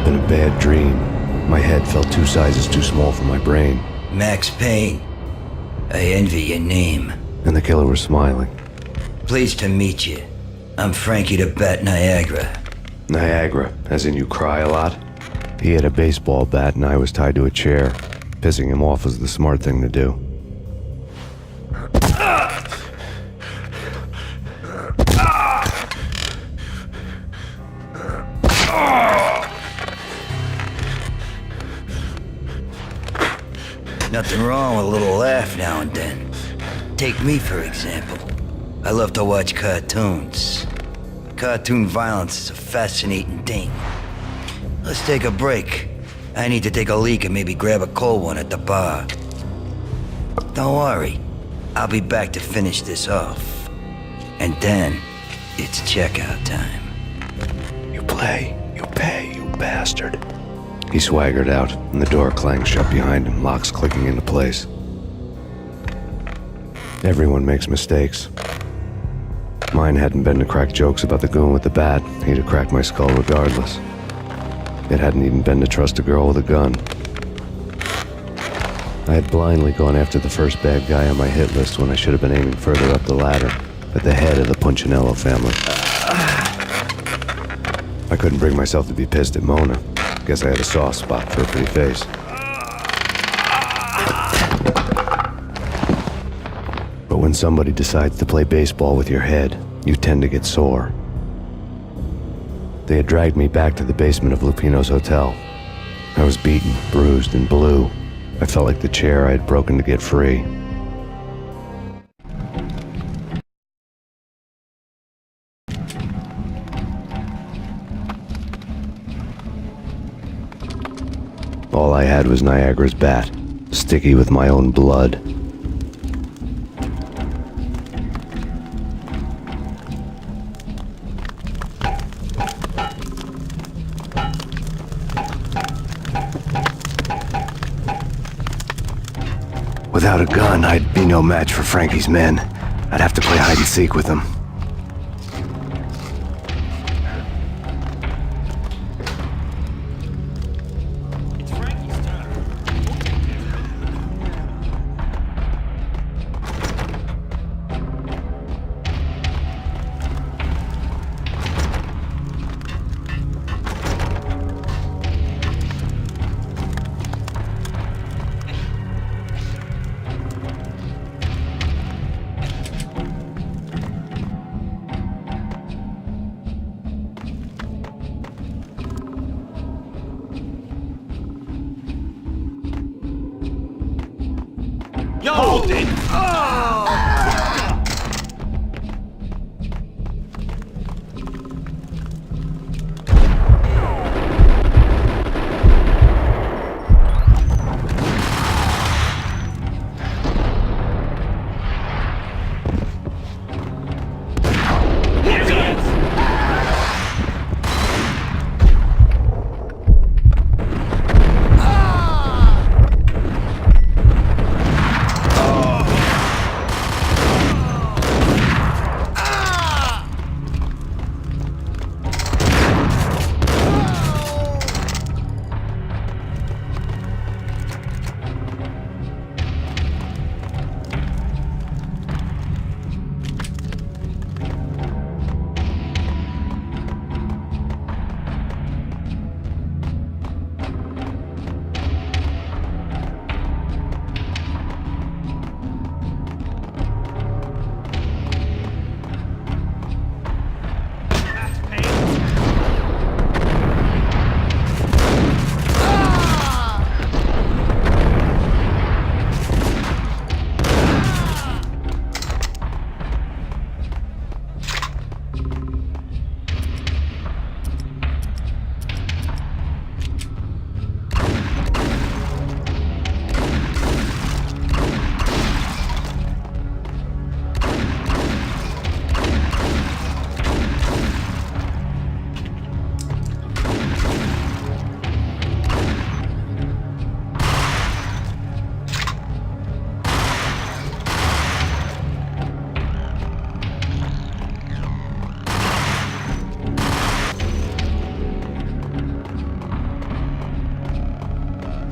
up in a bad dream. My head felt 2 sizes too small for my brain. Max Payne. I envy your name. And the killer was smiling. Pleased to meet you. I'm Frankie the Bat Niagara. Niagara, as in you cry a lot? He had a baseball bat and I was tied to a chair. Pissing him off was the smart thing to do. Nothing wrong with a little laugh now and then. Take me, for example. I love to watch cartoons. Cartoon violence is a fascinating thing. Let's take a break. I need to take a leak and maybe grab a cold one at the bar. Don't worry. I'll be back to finish this off. And then, it's checkout time. You play, you pay, you bastard. He swaggered out, and the door clanged shut behind him, locks clicking into place. Everyone makes mistakes. Mine hadn't been to crack jokes about the goon with the bat. He'd have cracked my skull regardless. It hadn't even been to trust a girl with a gun. I had blindly gone after the first bad guy on my hit list when I should have been aiming further up the ladder, at the head of the Punchinello family. I couldn't bring myself to be pissed at Mona. Guess I had a soft spot for a pretty face. But when somebody decides to play baseball with your head, you tend to get sore. They had dragged me back to the basement of Lupino's hotel. I was beaten, bruised, and blue. I felt like the chair I had broken to get free. All I had was Niagara's bat, sticky with my own blood. Without a gun, I'd be no match for Frankie's men. I'd have to play hide and seek with them.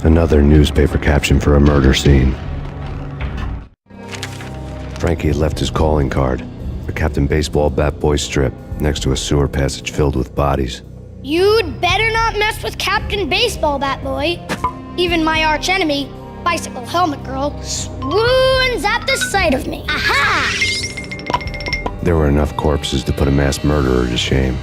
Another newspaper caption for a murder scene. Frankie had left his calling card, a Captain Baseball bat boy strip, next to a sewer passage filled with bodies. You'd better not mess with Captain Baseball Bat Boy. Even my archenemy, Bicycle Helmet Girl, swoons at the sight of me. Aha! There were enough corpses to put a mass murderer to shame.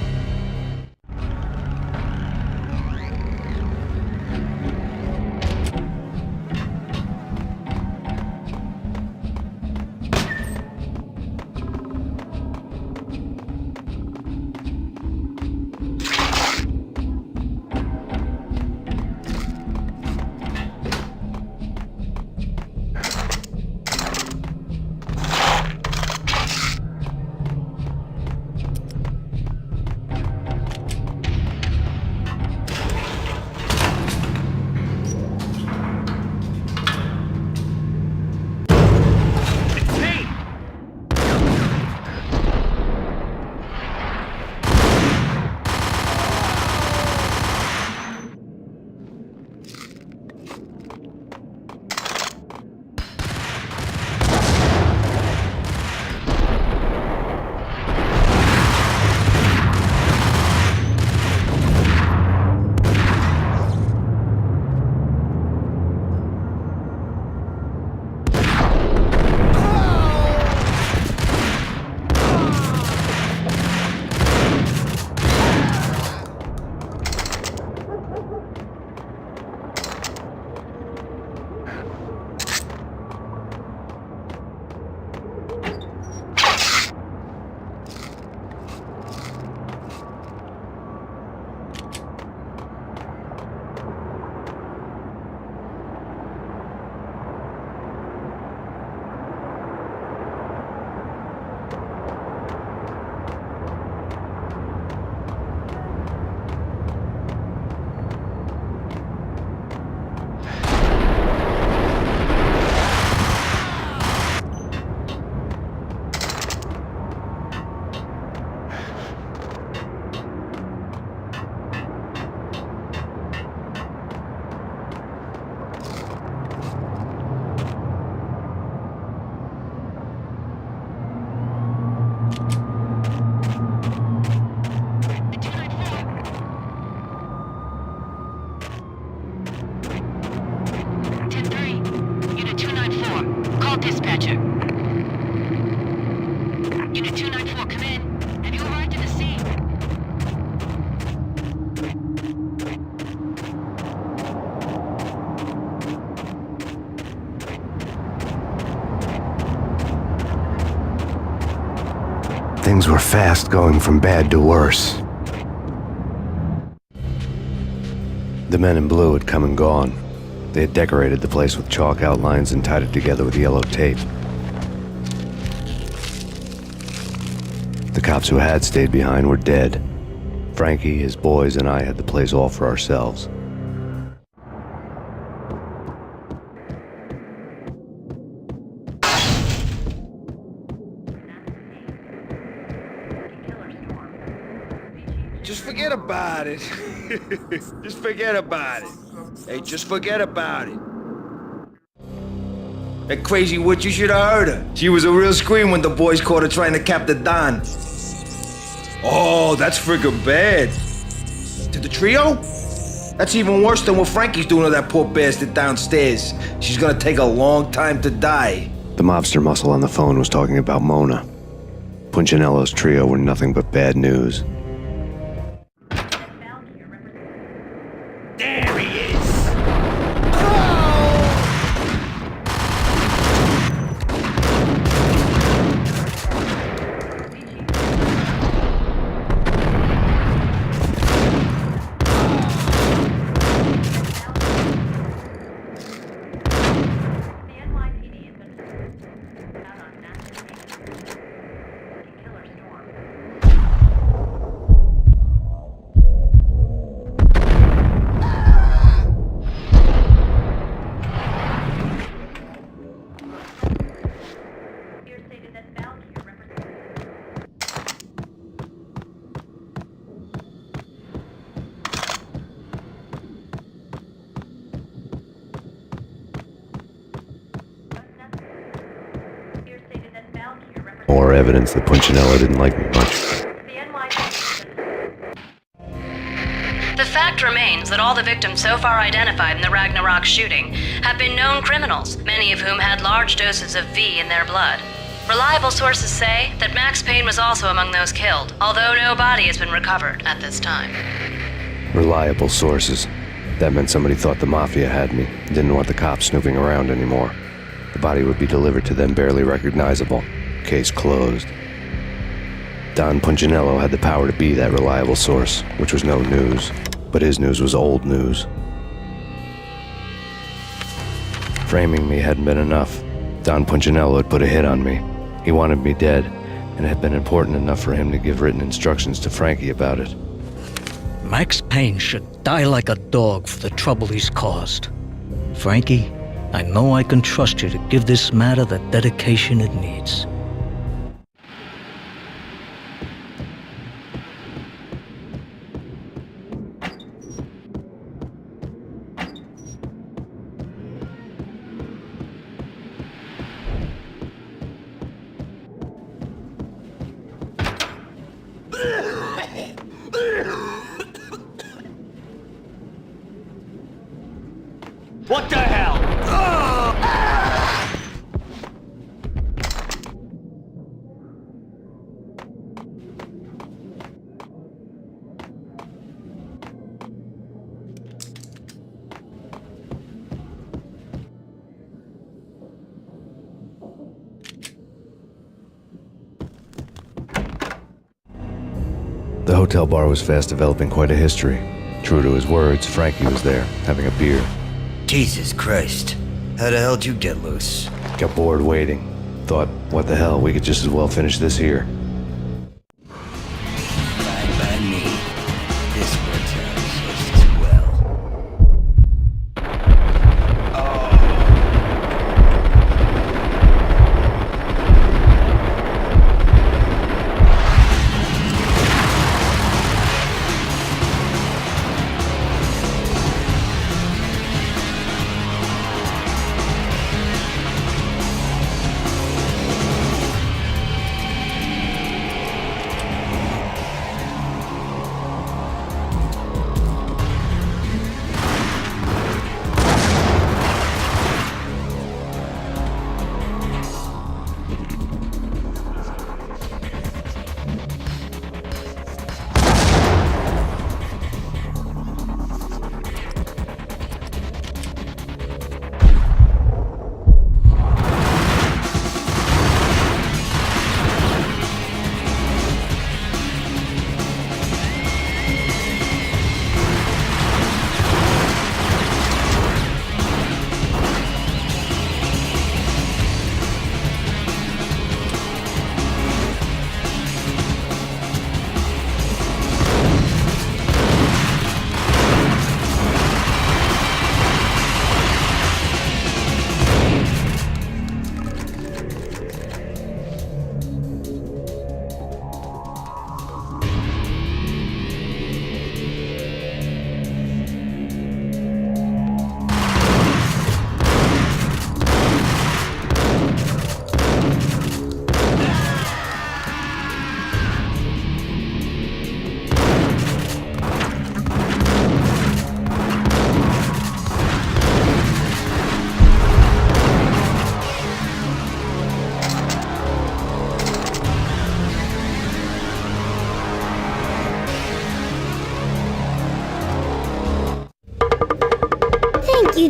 Dispatcher. Unit 294, come in. Have you arrived at the scene? Things were fast going from bad to worse. The men in blue had come and gone. They had decorated the place with chalk outlines and tied it together with yellow tape. The cops who had stayed behind were dead. Frankie, his boys, and I had the place all for ourselves. Just forget about it. Just forget about it. Hey, just forget about it. That crazy witch, you should have heard her. She was a real scream when the boys caught her trying to cap the Don. Oh, that's friggin' bad. To the trio? That's even worse than what Frankie's doing to that poor bastard downstairs. She's gonna take a long time to die. The mobster muscle on the phone was talking about Mona. Punchinello's trio were nothing but bad news. There he is! evidence that Punchinello didn't like me much. The fact remains that all the victims so far identified in the Ragnarok shooting have been known criminals, many of whom had large doses of V in their blood. Reliable sources say that Max Payne was also among those killed, although no body has been recovered at this time. Reliable sources. That meant somebody thought the Mafia had me, didn't want the cops snooping around anymore. The body would be delivered to them barely recognizable. Case closed. Don Punchinello had the power to be that reliable source, which was no news. But his news was old news. Framing me hadn't been enough. Don Punchinello had put a hit on me. He wanted me dead, and it had been important enough for him to give written instructions to Frankie about it. Max Payne should die like a dog for the trouble he's caused. Frankie, I know I can trust you to give this matter the dedication it needs. What the hell? The hotel bar was fast developing quite a history. True to his words, Frankie was there, having a beer. Jesus Christ. How the hell did you get loose? Got bored waiting. Thought, what the hell, we could just as well finish this here. Fine by me. This works out just as well.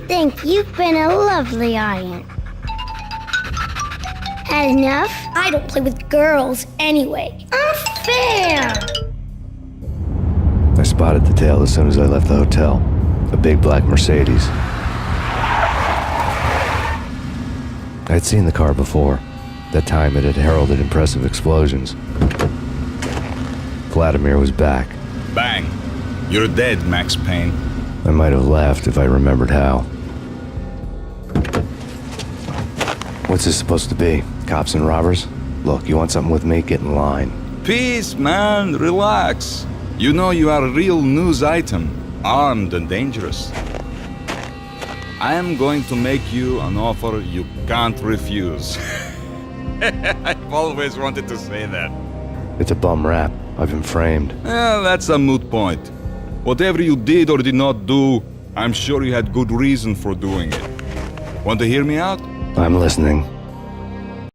Thank you. You've been a lovely aunt. Had enough? I don't play with girls anyway. Unfair! I spotted the tail as soon as I left the hotel. A big black Mercedes. I'd seen the car before. That time it had heralded impressive explosions. Vladimir was back. Bang! You're dead, Max Payne. I might have laughed if I remembered how. What's this supposed to be? Cops and robbers? Look, you want something with me? Get in line. Peace, man, relax. You know you are a real news item, armed and dangerous. I am going to make you an offer you can't refuse. I've always wanted to say that. It's a bum rap. I've been framed. That's a moot point. Whatever you did or did not do, I'm sure you had good reason for doing it. Want to hear me out? I'm listening.